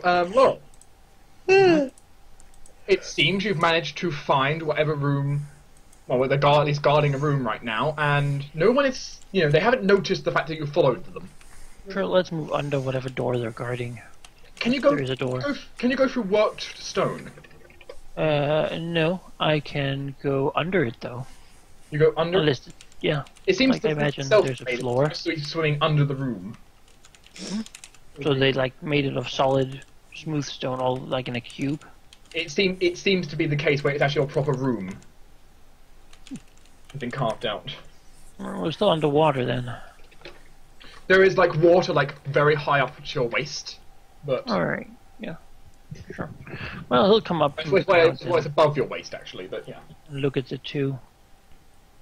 So, Laurel, it seems you've managed to find whatever room, well, the guard is guarding a room right now, and no one is, they haven't noticed the fact that you followed them. Sure, let's move under whatever door they're guarding. Can you go? There is a door. Can you go through worked stone? No, I can go under it though. You go under. Unless, yeah. It seems like I imagine there's a floor. So you're swimming under the room. So they like made it of solid, smooth stone, all like in a cube. It seems to be the case where it's actually a proper room. It's been carved out. We're still underwater then. There is like water like very high up to your waist, but Alright, yeah. Sure. Well, he'll come up it's above your waist actually, but yeah. and look at the two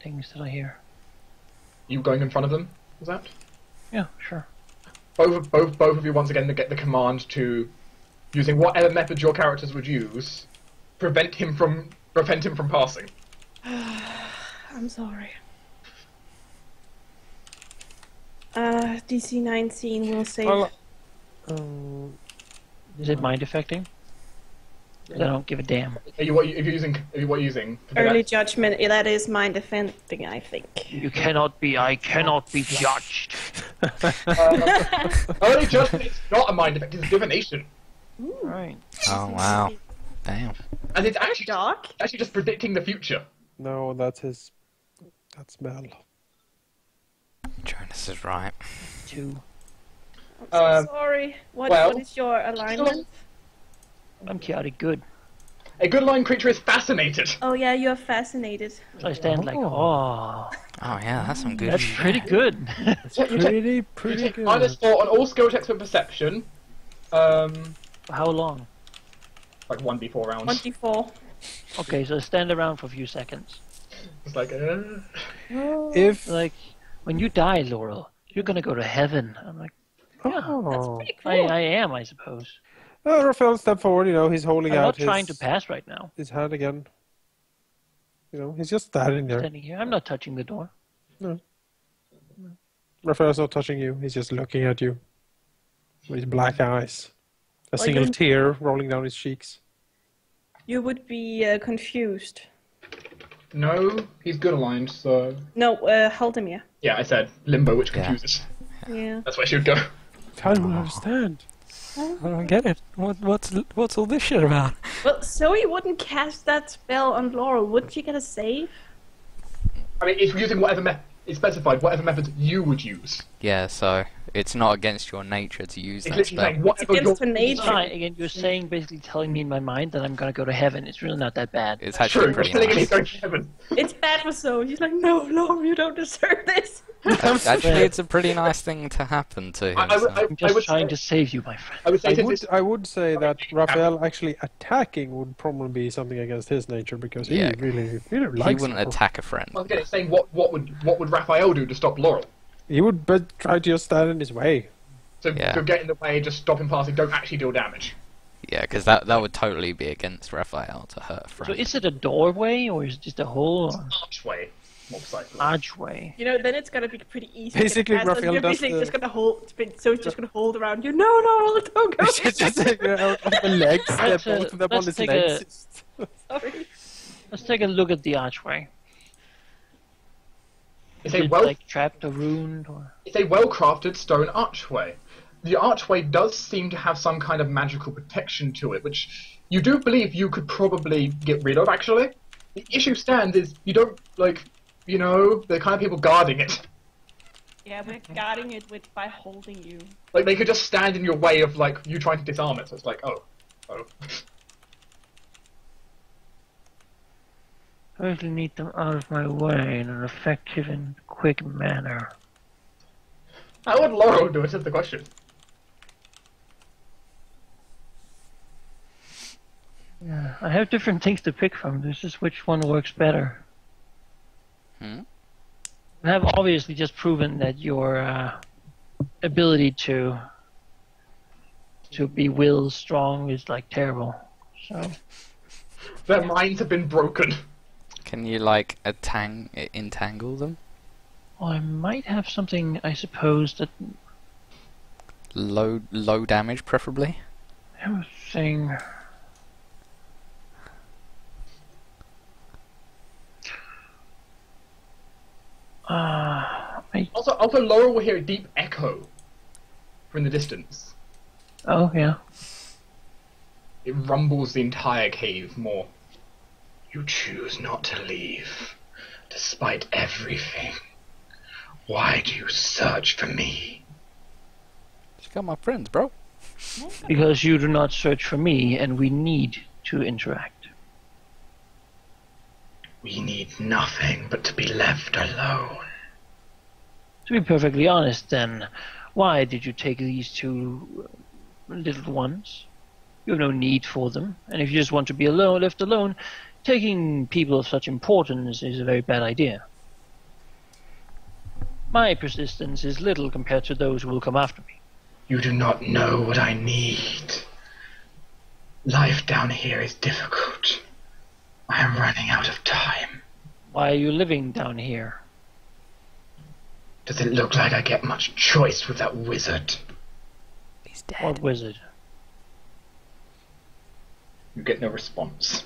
things that I hear. You going in front of them? Is that? Yeah, sure. Both of you once again get the command to, using whatever method your characters would use, prevent him from passing. I'm sorry. DC 19 will save. Well, Is it mind affecting? I don't give a damn. Are you what you're using? Early judgment, that is mind defending, I think. I cannot be judged. Early judgment is not a mind effect; it's a divination. Right. Oh wow. Damn. And it's actually Dark? just predicting the future. no, that's Mel. Jonas is right. 2. I'm so sorry. What is your alignment? I'm chaotic good. A good line creature is fascinated. Oh yeah, you're fascinated. So I stand like, oh, Oh yeah, that's some good that's shit. pretty good. Pretty You take good. -4 on all skill checks for perception. How long? Like 1d4 rounds. 24. Okay, so stand around for a few seconds. It's like, If Like, when you die, Laurel, you're gonna go to heaven. I'm like, oh, Pretty cool. I am, I suppose. Raphael step forward. He's holding I'm out not trying to pass right now. his hand again. He's just standing there. Standing here, I'm not touching the door. Raphael's not touching you. He's just looking at you with his black eyes. A Well, single you- tear rolling down his cheeks. You would be confused. no, he's good aligned, so... No, Halldamir. Yeah, I said limbo, which Yeah. confuses. Yeah. That's where she would go. I don't understand. I don't get it. What's all this shit about? Well, Zoe wouldn't cast that spell on Laurel. Wouldn't she get a save? I mean, it's using whatever it's specified, whatever method you would use. Yeah, so it's not against your nature to use It's that literally spell. saying whatever against your... her nature. Fine, again, you're saying, basically telling me in my mind that I'm gonna go to heaven. It's really not that bad. It's True, actually you're pretty telling him he's nice. going to heaven. It's bad for Zoe. She's like, no, Laurel, you don't deserve this. Actually, it's a pretty nice thing to happen to him. I so. I'm just would trying say, to save you, my friend. I would say since it's... I would say that Raphael actually attacking would probably be something against his nature because he Yeah. really He likes wouldn't her. attack a friend. Once again, it's saying what would Raphael do to stop Laurel? He would try to just stand in his way. So Yeah. to get in the way, just stop him passing, don't actually deal damage. Yeah, because that would totally be against Raphael to hurt a So friend. is it a doorway, or is it just a whole Archway, more precisely. archway? Then it's gonna be pretty easy. Basically, to get past us. Raphael You're does basically the- just gonna hold. So it's just gonna hold around you. No, Laurel, don't go. It's just out of the legs. Let's, Both of them on let's his take legs. Sorry. Let's take a look at the archway. It's Is a it well like trapped or ruined, or It's a well-crafted stone archway. The archway does seem to have some kind of magical protection to it, which you do believe you could probably get rid of, actually. The issue stands is you don't, the kind of people guarding it. Yeah, we're guarding it by holding you. Like, they could just stand in your way of, you trying to disarm it, so it's like, oh. I really need them out of my way in an effective and quick manner. How would Laurel do it is the question. Yeah, I have different things to pick from. This is which one works better. Hmm? I have obviously just proven that your ability to be will strong is terrible. So Their minds have been broken. Can you entangle them? well, I might have something. I suppose that Low damage, preferably. Everything. Also, Laura will hear a deep echo from the distance. Oh, yeah. It rumbles the entire cave more. You choose not to leave, despite everything. Why do you search for me? Just got my friends, bro. Because you do not search for me, and we need to interact. We need nothing but to be left alone. To be perfectly honest, then, why did you take these two little ones? You have no need for them, and if you just want to be alone, left alone, taking people of such importance is a very bad idea. My persistence is little compared to those who will come after me. You do not know what I need. Life down here is difficult. I am running out of time. Why are you living down here? Does it look like I get much choice with that wizard? He's dead. What wizard? You get no response.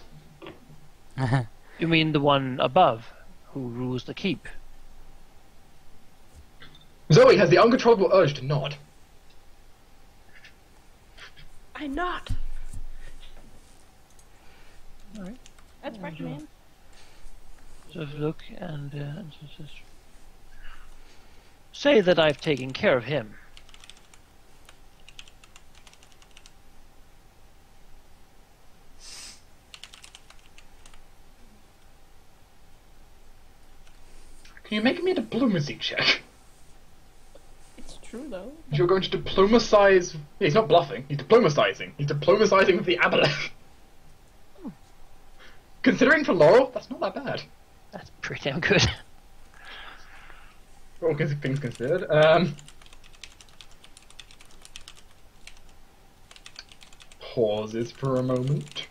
You mean the one above, who rules the keep? Zoe has the uncontrollable urge to nod. I not. Alright. That's recommend. Just look and just say that I've taken care of him. Can you make me a diplomacy check? It's true though. You're going to diplomatize... Yeah, he's not bluffing, he's diplomatizing. He's diplomatizing with the aboleth. Considering for Laurel, that's not that bad. That's pretty damn good. All things considered. Pauses for a moment.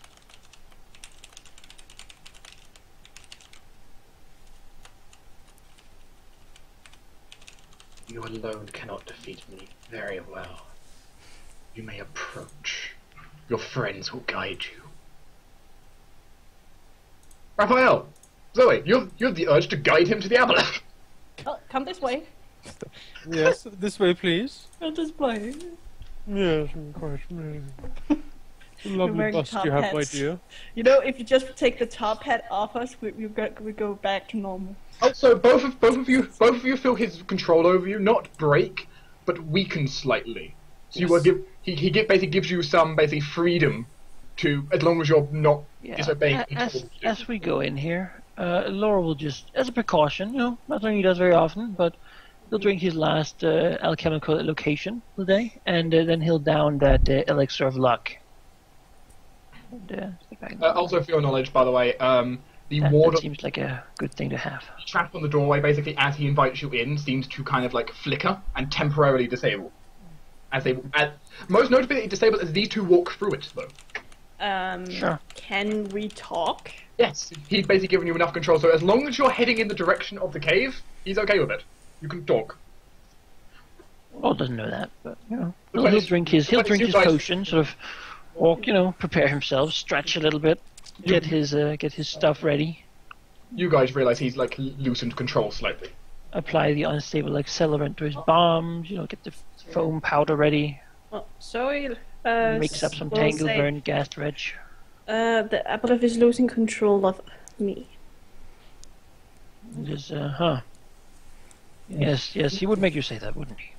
You alone cannot defeat me. Very well. You may approach. Your friends will guide you. Raphael! Zoe, you have the urge to guide him to the aboleth. Oh, come this way. Yes, this way, please. I'm just playing. Yes, of course. Lovely wearing bust top you have, my hats. dear. You know, if you just take the top hat off us, we go back to normal. Also, both of you feel his control over you, not break, but weaken slightly. So you will give basically gives you some basic freedom to, as long as you're not disobeying. As we go in here, Laura will just, as a precaution, not something he does very often, but he'll drink his last alchemical location of the day, and then he'll down that elixir of luck. And, stick back in the Also, for your knowledge, by the way, the that ward seems like a good thing to have. trap on the doorway, basically, as he invites you in, seems to kind of like flicker and temporarily disable. Most notably, it disables as these two walk through it, though. Sure. Can we talk? Yes, he's basically given you enough control, so as long as you're heading in the direction of the cave, he's okay with it. You can talk. Well, doesn't know that, but But he'll it's- drink his but it's you guys- potion, sort of walk, prepare himself, stretch a little bit, get his stuff ready, You guys realize he's like loosened control slightly. apply the unstable accelerant to his bombs, get the foam powder ready, Well, Zoe mix up some will say, Tangleburn gas dredge. the aboleth is losing control of me. Just, Yes, he would make you say that, wouldn't he?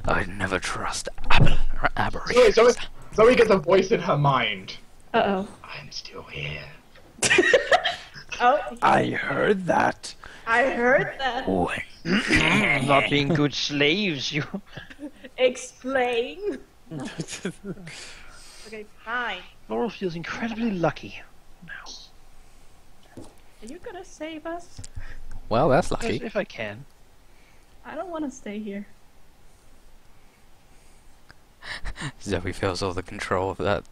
I'd never trust aberrations. Zoe gets a voice in her mind. Uh-oh. I'm still here. Oh, I heard that. I heard that. Not being good slaves, you. Explain. Okay, fine. Laurel feels incredibly lucky now. Are you gonna save us? Well, that's lucky. If I can. I don't want to stay here. Zoe feels all the control of that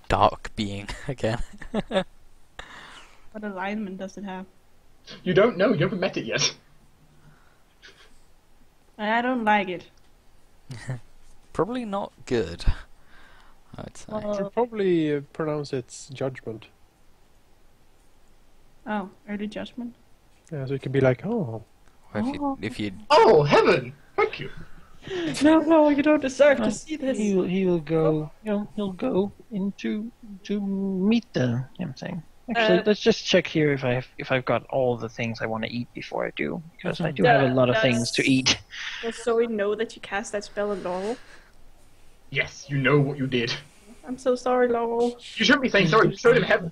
dark being again. What alignment does it have? You don't know, you haven't met it yet. I don't like it. probably not good. I would say. You should probably pronounce it judgment. Oh, early judgment. Yeah, so it could be like, oh. Or if you Oh, heaven! Thank you. No, you don't deserve to see this. He will go. He'll go into to meet the damn thing. Actually, let's just check here if I've got all the things I want to eat before I do, because I do have a lot of things to eat. Just so we know that you cast that spell on Laurel. Yes, you know what you did. I'm so sorry, Laurel. You shouldn't be saying sorry. You showed him heaven.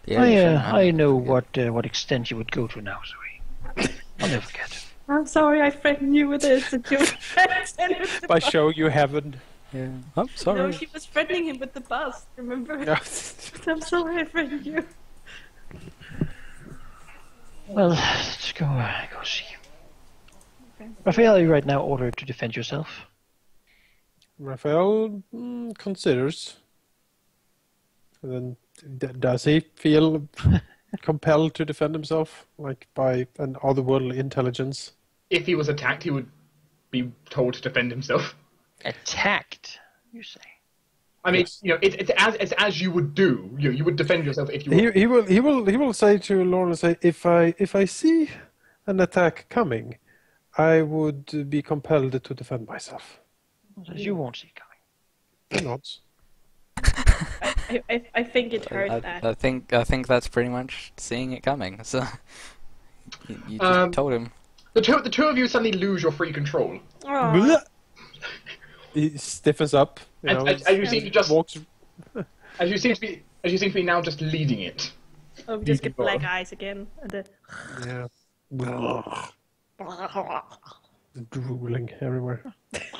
yeah, you shouldn't have I it. know what extent you would go to now, sorry. I'll never forget. I'm sorry I threatened you with this. And you By showing you heaven. Yeah. I'm sorry. No, she was threatening him with the bus, remember? Yeah. I'm sorry I threatened you. Well, let's go see. Raphael, are you right now ordered to defend yourself? Raphael considers. And then does he feel compelled to defend himself, like by an otherworldly intelligence? If he was attacked, he would be told to defend himself. Attacked, you say? I mean, Yes. it's as you would do. You would defend yourself if you. He will say to Lauren, say, if I see an attack coming, I would be compelled to defend myself. Says you won't see it coming. Or not. I think it hurt I that. think that's pretty much seeing it coming. So you just Um, told him. The two of you suddenly lose your free control, Aw. He stiffens up. You know, and you seem to just walks. as you seem to be now just leading it. Oh, we just get Beautiful. black eyes again. And the... Yeah. Drooling everywhere.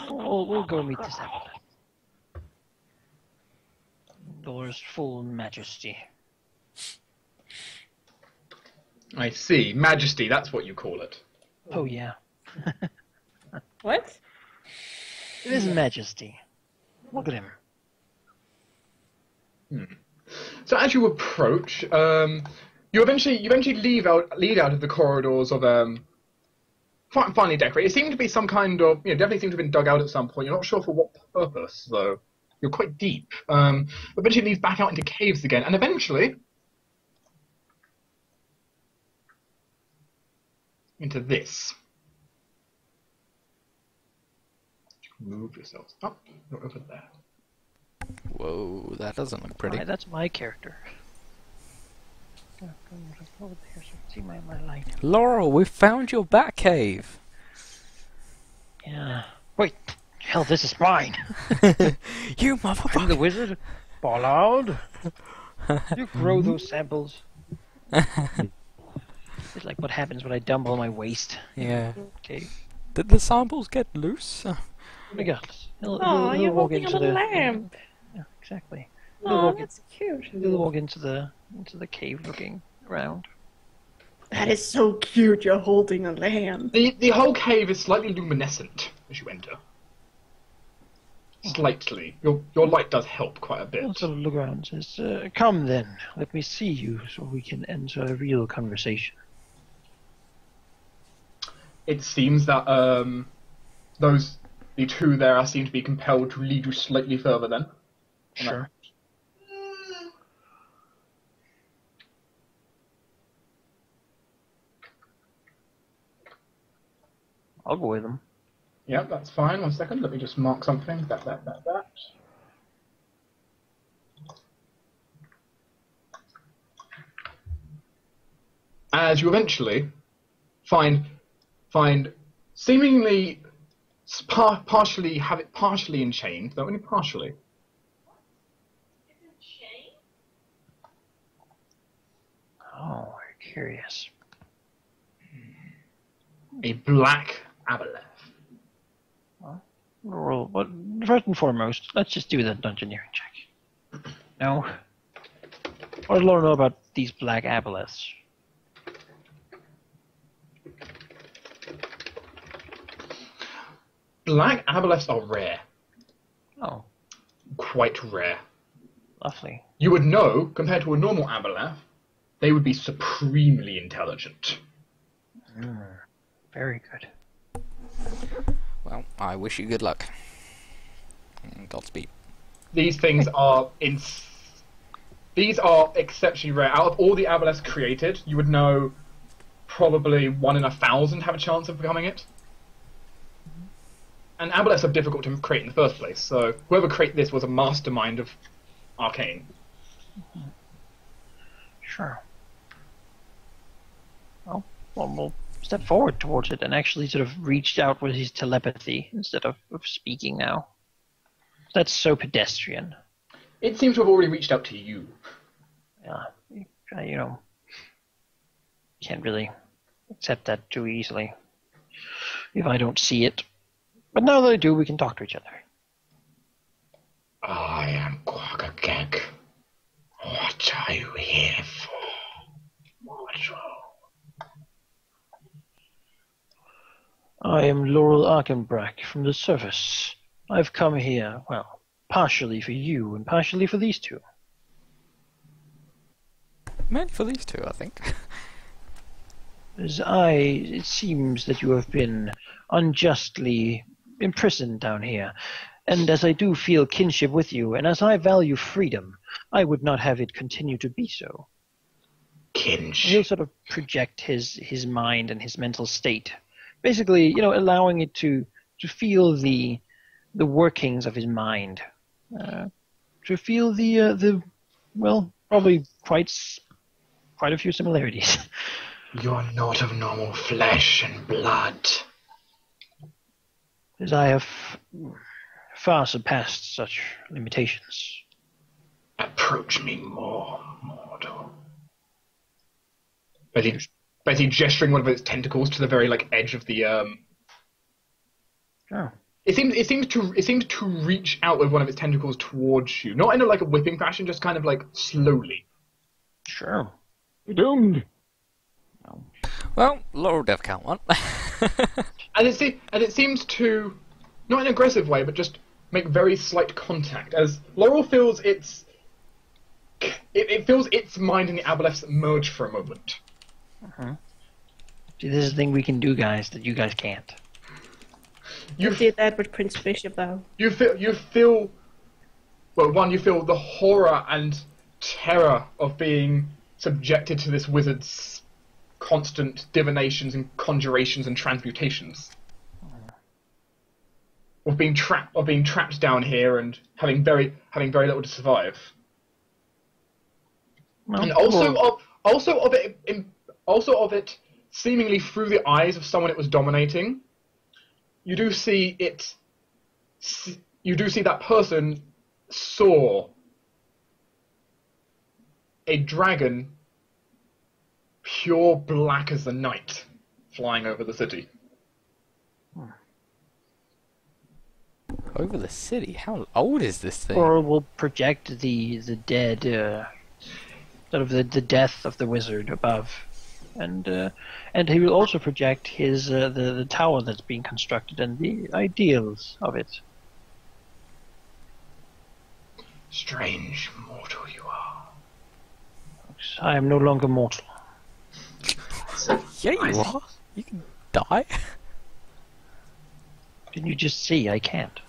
We'll go meet this apple. Yours full majesty. I see, Majesty. That's what you call it. Oh yeah, What? it is majesty. Look at him. So as you approach, you eventually lead out of the corridors of finely decorated. It seemed to be some kind of, definitely seemed to have been dug out at some point. You're not sure for what purpose, though. You're quite deep. Eventually leads back out into caves again, and eventually into this. Move yourselves up. You're over there. Whoa, that doesn't look pretty. Alright, that's my character. Go over there so you can see my light. Laurel, we found your bat cave. Yeah. Wait. Hell, this is mine. You I'm the motherfucker! wizard. Ballard. You grow those samples. It's like what happens when I dump all my waste. Yeah. Okay. Did the samples get loose? Regardless. He'll Oh, you're walk holding into on a the lamp. Yeah, exactly. Oh, that's cute. He'll walk into the cave looking around. That is so cute. You're holding a lamp. The whole cave is slightly luminescent as you enter. Slightly. Your light does help quite a bit. He'll sort of look around and says, come then, let me see you so we can enter a real conversation. It seems that the two there seem to be compelled to lead you slightly further then. Sure. I'll go with him. Yeah, that's fine. 1 second, let me just mark something. That. As you eventually find seemingly partially have it partially enchained, though only partially. Oh, we're curious. A black aboleth. Well, but first and foremost, let's just do the dungeoneering check. No? What does Laura know about these black aboleths? Black aboleths are rare. Oh, Quite rare. lovely. You would know, compared to a normal aboleth, they would be supremely intelligent. Very good. Well, I wish you good luck. Godspeed. These things are these are exceptionally rare. Out of all the aboleths created, you would know probably 1 in 1,000 have a chance of becoming it. And aboleths are difficult to create in the first place, so whoever created this was a mastermind of arcane. Sure. Well, we'll step forward towards it and actually sort of reach out with his telepathy instead of speaking now. That's so pedestrian. It seems to have already reached out to you. Yeah, can't really accept that too easily if I don't see it. But now that I do, we can talk to each other. I am Quagagag. What are you here for, mortal? I am Laurel Arkenbrack from the Service. I've come here, well, partially for you and partially for these two. Mainly for these two, I think. It seems that you have been unjustly imprisoned down here, and as I do feel kinship with you, and as I value freedom, I would not have it continue to be so. Kinship. He'll sort of project his mind and his mental state, basically, allowing it to feel the workings of his mind, to feel probably quite a few similarities. You're not of normal flesh and blood. As I have far surpassed such limitations. Approach me more, mortal. Basically gesturing one of its tentacles to the very edge of the Oh. It seems to reach out with one of its tentacles towards you, not in a whipping fashion, just kind of slowly. Sure. You're doomed. Well, Laurel Dev count one. And it seems to, not in an aggressive way, but just make very slight contact as Laurel feels it feels its mind and the aboleths merge for a moment. See, this is the thing we can do, guys, that you guys can't. You did that with Prince Bishop, though. You feel the horror and terror of being subjected to this wizard's constant divinations and conjurations and transmutations. Of being trapped down here and having very little to survive. Well, And also of it seemingly through the eyes of someone it was dominating. You do see that person saw a dragon pure black as the night flying over the city. Over the city? How old is this thing? Or we'll project the dead, sort of the death of the wizard above. And he will also project his the tower that's being constructed and the ideals of it. Strange mortal you are. I am no longer mortal. Yeah, you are. You can die. Didn't you just see? I can't.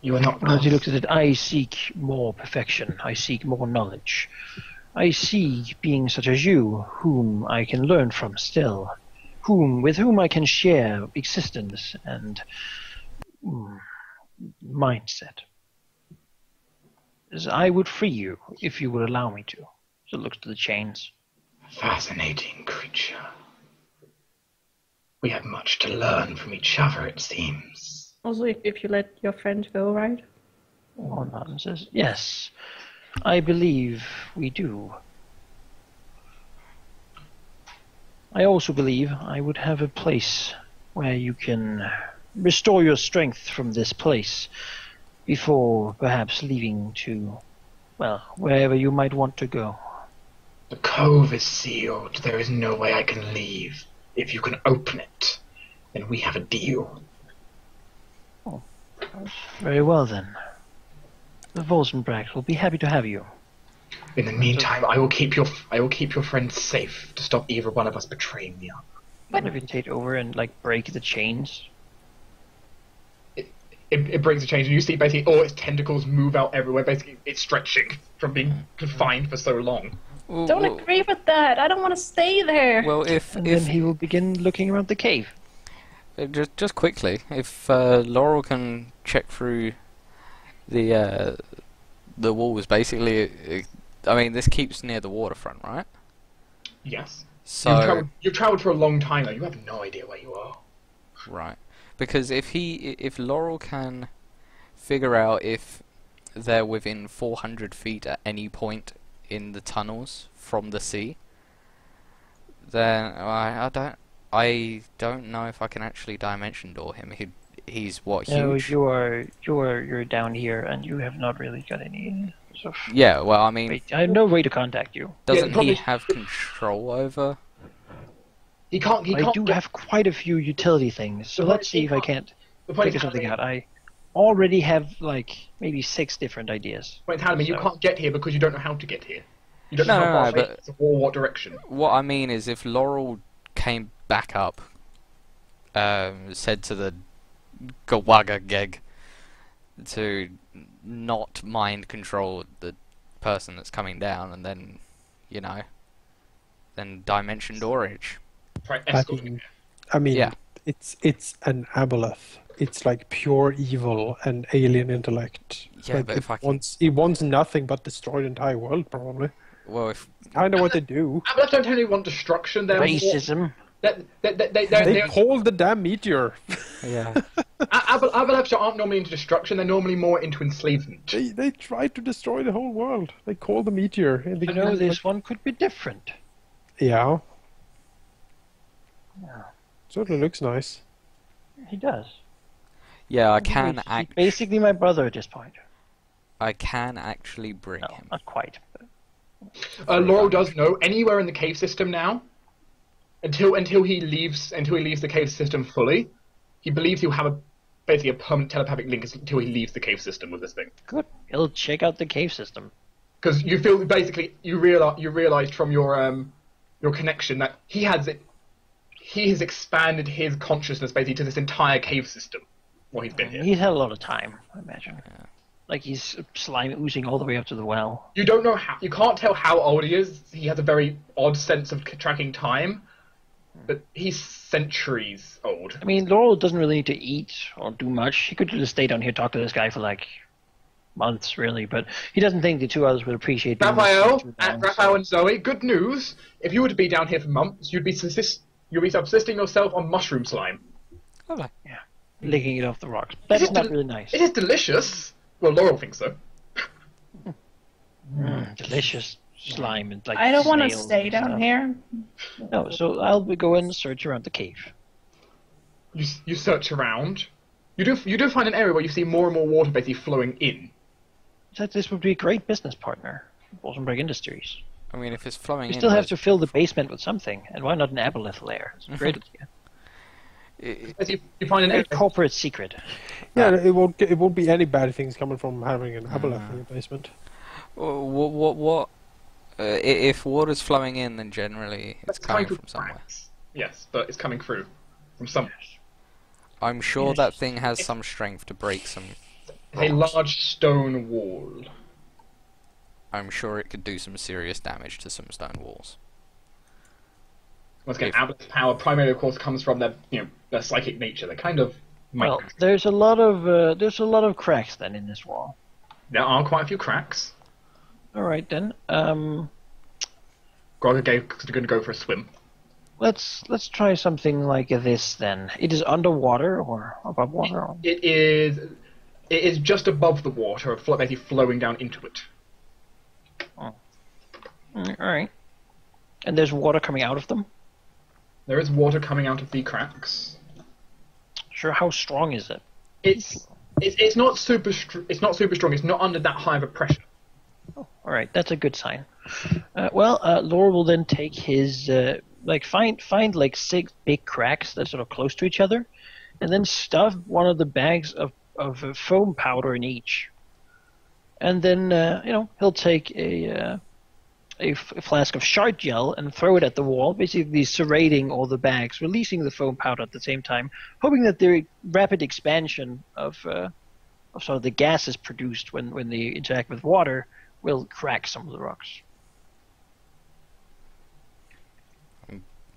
You are not. As he looks at it, I seek more perfection. I seek more knowledge. I see beings such as you, whom I can learn from still, with whom I can share existence and mindset. As I would free you if you would allow me to. So it looks to the chains. Fascinating creature. We have much to learn from each other, it seems. Also, if you let your friend go, right? Oh, nonsense. Yes, I believe we do. I also believe I would have a place where you can restore your strength from this place before perhaps leaving to, well, wherever you might want to go. The cove is sealed. There is no way I can leave. If you can open it, then we have a deal. Oh, very well then. The Volsenbracht will be happy to have you. In the meantime, I will keep your friend safe to stop either one of us betraying the other. Levitate over and break the chains. it brings a change, and you see basically all its tentacles move out everywhere. Basically, it's stretching from being confined for so long. Don't agree with that. I don't want to stay there. Well, if then he will begin looking around the cave. just quickly, if Laurel can check through the walls, basically, I mean, this keeps near the waterfront, right? Yes. So You've traveled for a long time though. You have no idea where you are. right, because if Laurel can figure out if they're within 400 feet at any point in the tunnels from the sea, then I don't know if I can actually dimension door him. He's what, huge? No, you're down here, and you have not really got any sort of... Yeah, well, I mean, I have no way to contact you. doesn't probably- he have control over? He can't. I do have quite a few utility things, so The let's point- see if I can't The point figure is, something Halldamir, out. I already have, like, maybe 6 different ideas. Point is, Halldamir, you So- can't get here because you don't know how to get here. You don't No, know no, how no, far but- or what direction. What I mean is, if Laurel came back up, said to the Gawaga Geg to not mind control the person that's coming down, and then, you know, then dimension doorage. Right, I escort him. mean, Yeah. it's an aboleth. It's like pure evil and alien intellect. Yeah, Like, but if I can- it wants nothing but destroy the entire world, probably. Well, if I know what they do. Aboleth don't only want destruction. They're Racism. They call the damn meteor. yeah, Aboleths aren't normally into destruction. They're normally more into enslavement. They try to destroy the whole world. They call the meteor. And You know, this one could be different. Yeah. Yeah. Certainly looks nice. He does. yeah, I He's can basically my brother at this point. I can actually bring No, him. not quite. Laurel does know anywhere in the cave system now. Until he leaves the cave system fully, he believes he'll have basically a permanent telepathic link until he leaves the cave system with this thing. Good. He'll check out the cave system. Because you feel basically you realize from your connection that he has expanded his consciousness basically to this entire cave system while he's been here. He's had a lot of time, I imagine. Like he's slime oozing all the way up to the well. You don't know how. You can't tell how old he is. He has a very odd sense of tracking time, but he's centuries old. I mean, Laurel doesn't really need to eat or do much. He could just stay down here, talk to this guy for like months, really. But he doesn't think the two others would appreciate doing this Raphael, too long, Raphael and Zoe, good news. If you were to be down here for months, you'd be subsisting yourself on mushroom slime. Lovely. licking it off the rocks. That's is not del- really nice. It is delicious. Well, Laurel thinks so. Delicious slime and like. I don't want to snails stay and down stuff. here. No, so I'll go and search around the cave. You search around. You do find an area where you see more and more water basically flowing in. That this would be a great business partner, Bolsenberg Industries. I mean, if it's flowing We in, still have to fill the basement with something, and why not an aboleth lair? It's a great idea. Basically, you find an area. Great corporate secret. Yeah, it won't be any bad things coming from having an aboleth in your basement. What? If water's flowing in, then generally it's That's coming through from somewhere. cracks. Yes, but it's coming through from somewhere. I'm sure Yes. that thing has some strength to break some. It's a rocks. large stone wall. I'm sure it could do some serious damage to some stone walls. Once again, If- Aboleth's power primarily, of course, comes from their psychic nature. They kind of might. Well, there's a lot of cracks then in this wall. There are quite a few cracks. All right then. Grogger is going to go for a swim. Let's try something like this then. It is underwater or above water. Or... It is just above the water, basically flowing down into it. All right. And there's water coming out of them. There is water coming out of the cracks. Sure. How strong is it? It's not super. It's not super strong. It's not under that high of a pressure. All right, that's a good sign. Laura will then take his find like 6 big cracks that are sort of close to each other, and then stuff one of the bags of foam powder in each. And then he'll take a flask of shard gel and throw it at the wall, basically serrating all the bags, releasing the foam powder at the same time, hoping that the rapid expansion of So the gases produced when they interact with water will crack some of the rocks.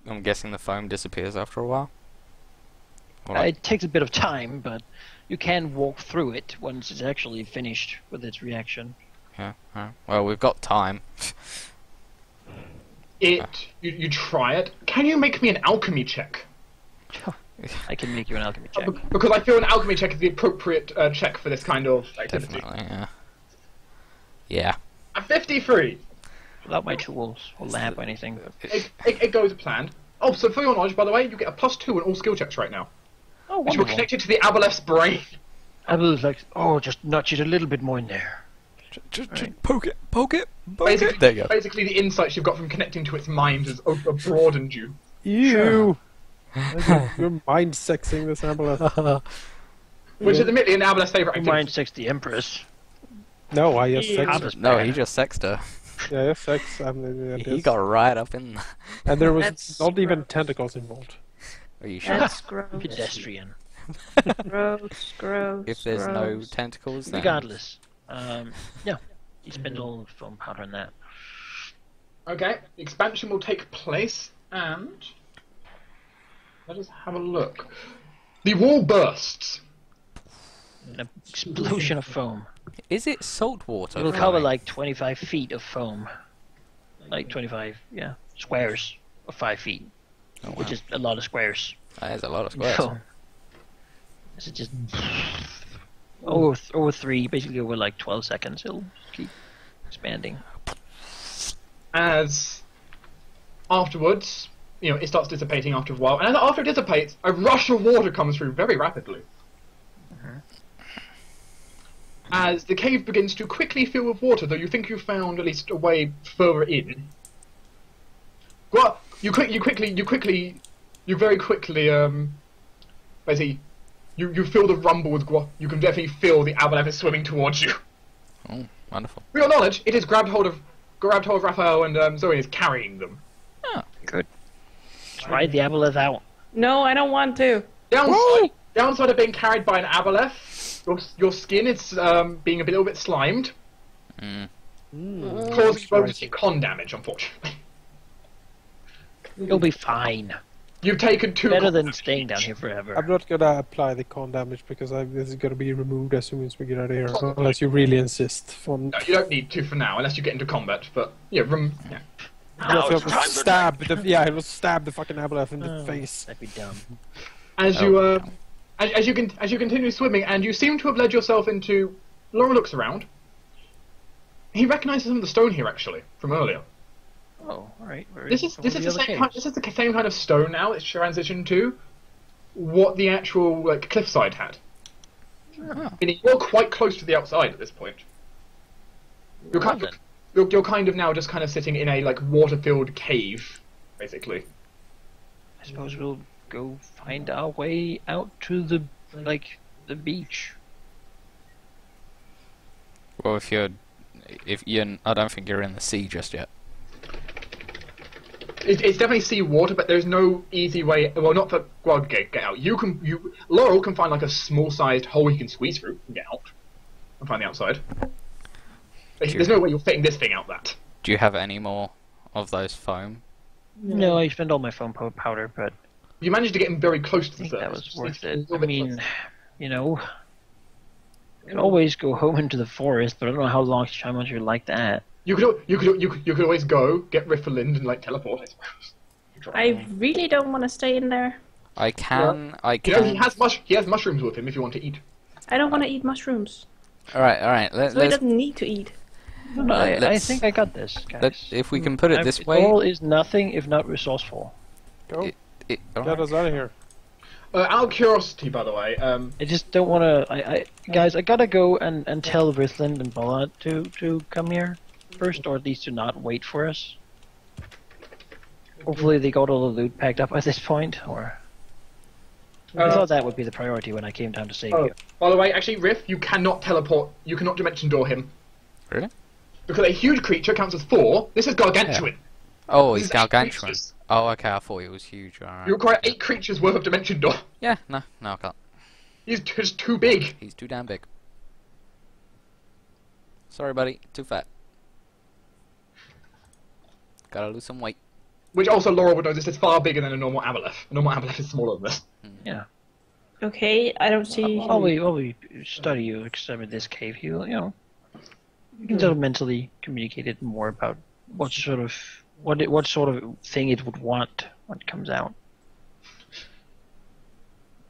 I'm guessing the foam disappears after a while. Or It takes a bit of time, but you can walk through it once it's actually finished with its reaction. yeah. Well, we've got time. You try it. Can you make me an alchemy check? I can make you an alchemy check. Because I feel an alchemy check is the appropriate check for this kind of activity. Definitely, yeah. Yeah. A 53. Without my tools or lamp or anything. It goes as planned. Oh, so for your knowledge, by the way, you get a +2 on all skill checks right now. Oh, Which will wonderful. connect it to the Aboleth's brain. I was like, oh, just nudge it a little bit more in there. Just poke it, poke it, poke Basically, it. There you go. basically, the insights you've got from connecting to its mind has broadened you. Ew! You're mind sexing this Aboleth. Which is admittedly an Aboleth's favourite activity. Mind sex the Empress. No, I just Yeah. sex. No, he just sexed her. Yeah, sex. He got right up in. and there was That's not even gross. tentacles involved. Are you sure? That's gross. Pedestrian. Gross, gross. If there's no gross. tentacles, then Regardless. Yeah. You spend all the foam powder on that. Okay, the expansion will take place, and let us have a look. The wall bursts. An explosion of foam. is it salt water? It'll cover flowing? like 25 feet of foam. Like 25, yeah, squares of 5 feet. Oh, wow. Which is a lot of squares. That is a lot of squares. So, this is just over 3, basically over like 12 seconds. It'll keep expanding. As afterwards, it starts dissipating after a while, and after it dissipates, a rush of water comes through very rapidly. As the cave begins to quickly fill with water, though you think you've found at least a way further in. Well, you very quickly, basically, you feel the rumble with you can definitely feel the Aboleth is swimming towards you. Oh, wonderful. For your knowledge, it has grabbed hold of Raphael and Zoe and is carrying them. Good. Let's ride the Aboleth out. No, I don't want to. Downside of being carried by an Aboleth, your skin is being a little bit slimed, Mm. causing you to take con damage, unfortunately. You'll be fine. You've taken 2 Better con than damage staying down each. here forever. I'm not gonna apply the con damage because this is gonna be removed as soon as we get out of here, unless you really insist. On No, you don't need to for now, unless you get into combat, but yeah. Now it's time to stab I will stab the fucking Aboleth in the face. That'd be dumb. As you continue swimming, and you seem to have led yourself into. Laura looks around. He recognises some of the stone here actually from earlier. Oh, alright. This is the same kind of stone now. It's transitioned to what the actual cliffside had. Meaning you're quite close to the outside at this point. You're kind of now just kind of sitting in a water-filled cave, basically. I suppose we'll go find our way out to the beach. Well, if you're, I don't think you're in the sea just yet. It's definitely sea water, but there's no easy way. Well, not for Grog to get out. Laurel can find a small-sized hole you can squeeze through and get out and find the outside. But there's no way you're fitting this thing out that. Do you have any more of those foam? No, I spent all my foam powder, but You managed to get him very close to I the think surface. that was Just worth a it. little I bit mean, closer. you can always go home into the forest, but I don't know how much you're like that. You could always go get Riffalind and teleport. I suppose. I really don't want to stay in there. I can. He has mushrooms with him if you want to eat. I don't want to eat mushrooms. All right. So he Let's. doesn't need to eat. No, I let's- think I got this, guys. If we can put it this way. All is nothing if not resourceful. Go. All Get right. us out of here. Out of curiosity, by the way, I just don't want to. Guys, I gotta go and tell Rithland and Bola to come here first, or at least to not wait for us. Hopefully, they got all the loot packed up at this point, or. I thought that would be the priority when I came down to save you. by the way, actually, Riff, you cannot teleport. You cannot dimension door him Really? because a huge creature counts as 4. This is gargantuan. Oh, This he's is 8 gargantuan. creatures. Oh, okay. I thought it was huge. All right. You require 8 creatures worth of dimension door. Yeah. No, I can't. He's just too big. He's too damn big. Sorry, buddy. Too fat. Gotta lose some weight. Which also Laura would know this is far bigger than a normal aboleth. A normal aboleth is smaller than this. Yeah. Okay, I don't see. While we study you, examine this cave, you can sort of mentally communicate it more about what sort of thing it would want when it comes out.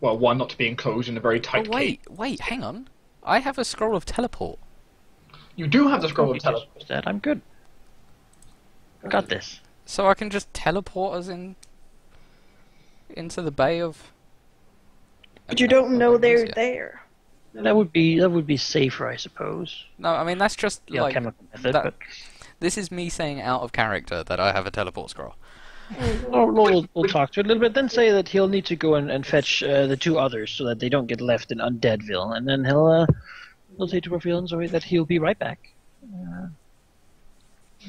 Well, one, not to be enclosed in a very tight cave. Wait, hang on. I have a scroll of teleport. You do have the scroll of teleport. That I'm good. Got this. So I can just teleport us into the bay of... But you don't know they're there. That would be safer, I suppose. No, I mean, that's just The like... alchemical method, that- but This is me saying out of character that I have a teleport scroll. we'll talk to it a little bit. Then say that he'll need to go and fetch the two others so that they don't get left in Undeadville, and then he'll say to Raphael and Zoe that he'll be right back.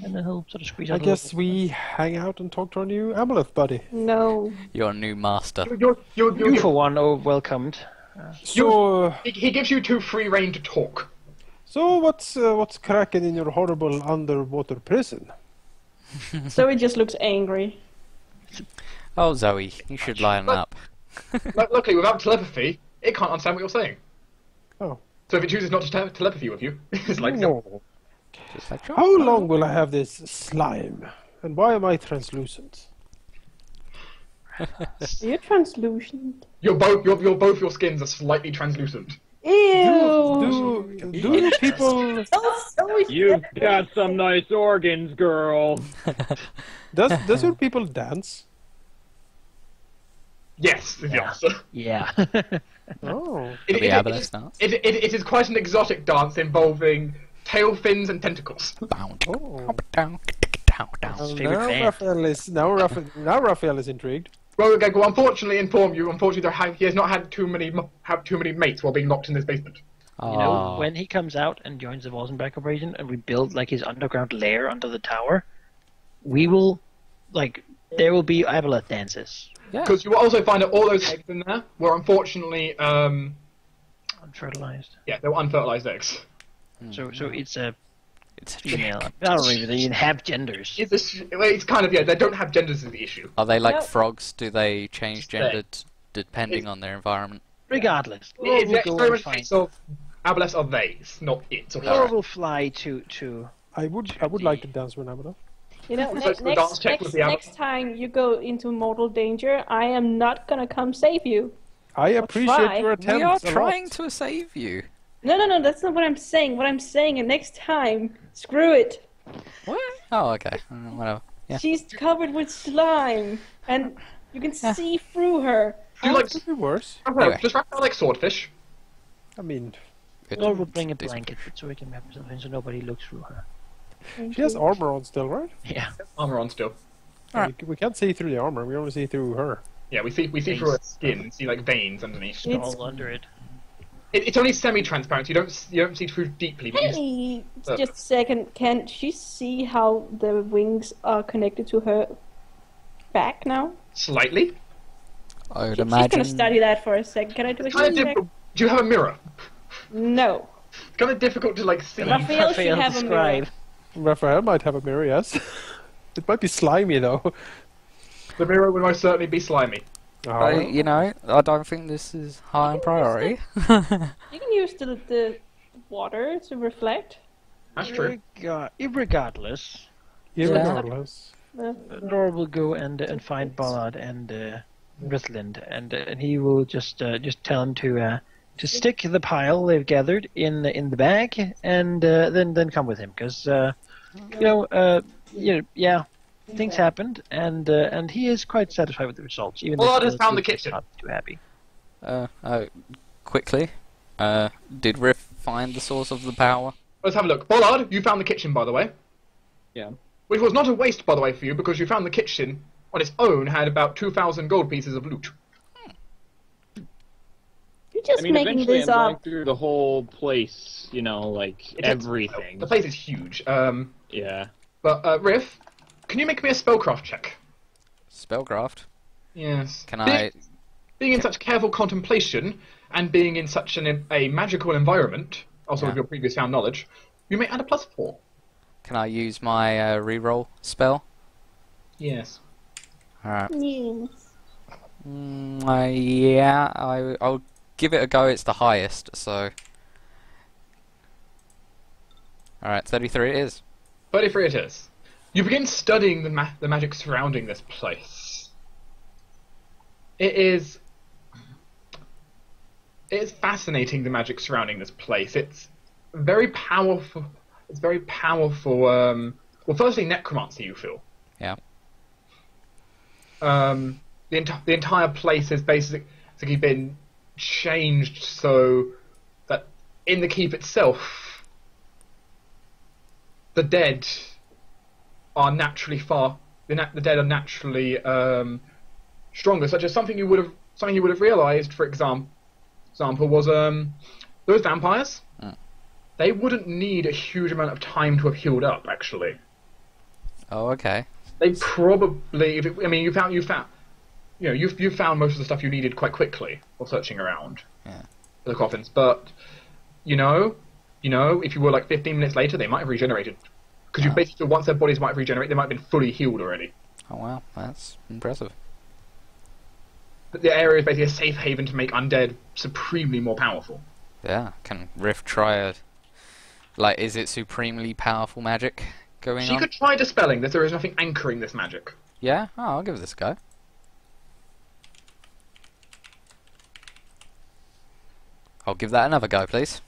And then he'll sort of squeeze out. I guess we hang out and talk to our new aboleth buddy. No. Your new master. You for one, welcomed. So, He gives you 2 free reign to talk. so what's cracking in your horrible underwater prison? So he just looks angry. Oh, Zoe, you should line up. Luckily, without telepathy, it can't understand what you're saying. Oh. So if it chooses not to have telepathy with you, it's like... No. Just like, How long will I have this slime? And why am I translucent? You're translucent. Both your skins are slightly translucent. Ew. Do people You've got some nice organs, girl. does your people dance? Yes, is the answer. Yeah. Oh. It, the it, aboleth dance? it is quite an exotic dance involving tail fins and tentacles. Bound. Oh. Up, down, down. His favorite Now band. Raphael is intrigued. Well, okay, well, unfortunately, he has not had too many mates while being locked in this basement. You know, when he comes out and joins the Walsenberg operation, and we build like his underground lair under the tower, we will, there will be aboleth dances. Yeah. Because you will also find that all those eggs in there were unfortunately, Unfertilized. yeah, they were unfertilized eggs. So it's a It's a female. chick. I don't even have genders. It's kind of, yeah, they don't have genders is the issue. Are they like Nope. frogs? Do they change gender depending on their environment? Regardless, It's we'll very go and much a find. case of aboleths are theys, not it. Or Or her. we'll fly to. I would like to dance with an aboleth. You know, Let's go dance check with the next time you go into mortal danger, I am not gonna come save you. I appreciate try. your attempts. We are a lot. trying to save you. No, that's not what I'm saying. What I'm saying is next time, screw it. What? Oh, okay. Whatever. Yeah. She's covered with slime, and you can see through her. Do you like, Could be worse. Anyway. does Raphael like swordfish? I mean, Or we'll bring a blanket so we can wrap herself in so nobody looks through her. she has armor on still, right? Yeah. Armor on still. Alright. We can't see through the armor. We only see through her. Yeah, we see through her skin and see like veins underneath. It's- All under it. It's only semi-transparent. You don't see through deeply. But Hey, just a second. Can she see how the wings are connected to her back now? slightly. I would She's imagine. gonna study that for a second. Can I do a It's kind of check? difficult. Do you have a mirror? No. It's kind of difficult to like see. Raphael should have a mirror. Raphael might have a mirror, yes. It might be slimy though. The mirror would most certainly be slimy. I don't think this is high on priority. You can use the water to reflect. That's true. Irregardless, Irregardless. Nora will go and find Ballard and Rithlind, and he will just tell him to stick the pile they've gathered in the bag, and then come with him, because things happened, and he is quite satisfied with the results. Even Ballard though has found the he's kitchen. Not too happy. Quickly. Did Riff find the source of the power? Let's have a look. Bollard, you found the kitchen, by the way. Yeah. Which was not a waste, by the way, for you, because you found the kitchen on its own had about 2,000 gold pieces of loot. You're just I mean, making eventually this I'm going up. through the whole place, like everything. The place is huge. Yeah. But Riff, can you make me a spellcraft check? Spellcraft? Yes. Can I... Being in such careful contemplation and being in such a magical environment, also with Yeah. your previous found knowledge, You may add a +4. Can I use my reroll spell? Yes. Alright. Yes. Yeah, I'll give it a go. It's the highest, so. Alright, 33 it is. 33 it is. You begin studying the magic surrounding this place. It is fascinating, the magic surrounding this place. It's very powerful. It's very powerful. Well, firstly, necromancy, you feel. Yeah. The entire place has basically been changed so that in the keep itself, the dead are naturally the dead are naturally stronger. Such as something you would have realized, for example, was those vampires. They wouldn't need a huge amount of time to have healed up. Actually, Oh, okay. they probably. You found. You've found most of the stuff you needed quite quickly while searching around for the coffins. But if you were like 15 minutes later, they might have regenerated. Because you basically, once their bodies might have regenerated, they might have been fully healed already. Oh wow, that's impressive. But the area is basically a safe haven to make undead supremely more powerful. Yeah, can Rift try a... Like, is it supremely powerful magic going She on? could try dispelling this. There is nothing anchoring this magic. Yeah? Oh, I'll give this a go. I'll give that another go, please.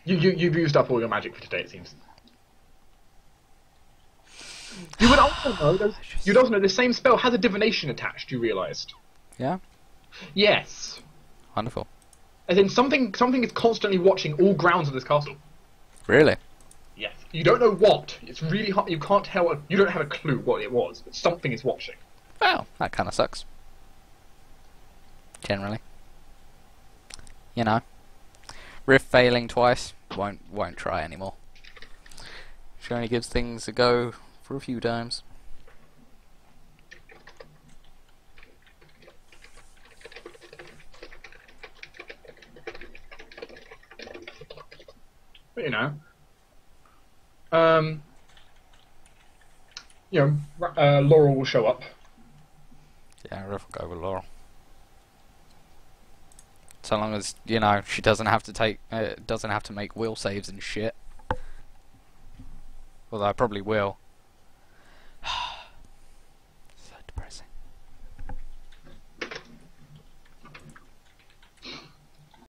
You've used up all your magic for today, it seems. You would also know the same spell has a divination attached. You realised? Yeah? Yes. Wonderful. As in something is constantly watching all grounds of this castle. Really? Yes. You don't know what. It's really hard. You can't tell. You don't have a clue what it was, but something is watching. Well, that kind of sucks. Generally. You know. Rift failing twice. Won't try anymore. She only gives things a go for a few times. But Laurel will show up. Yeah, Rift will go with Laurel. So long as, she doesn't have to make will saves and shit. Although I probably will.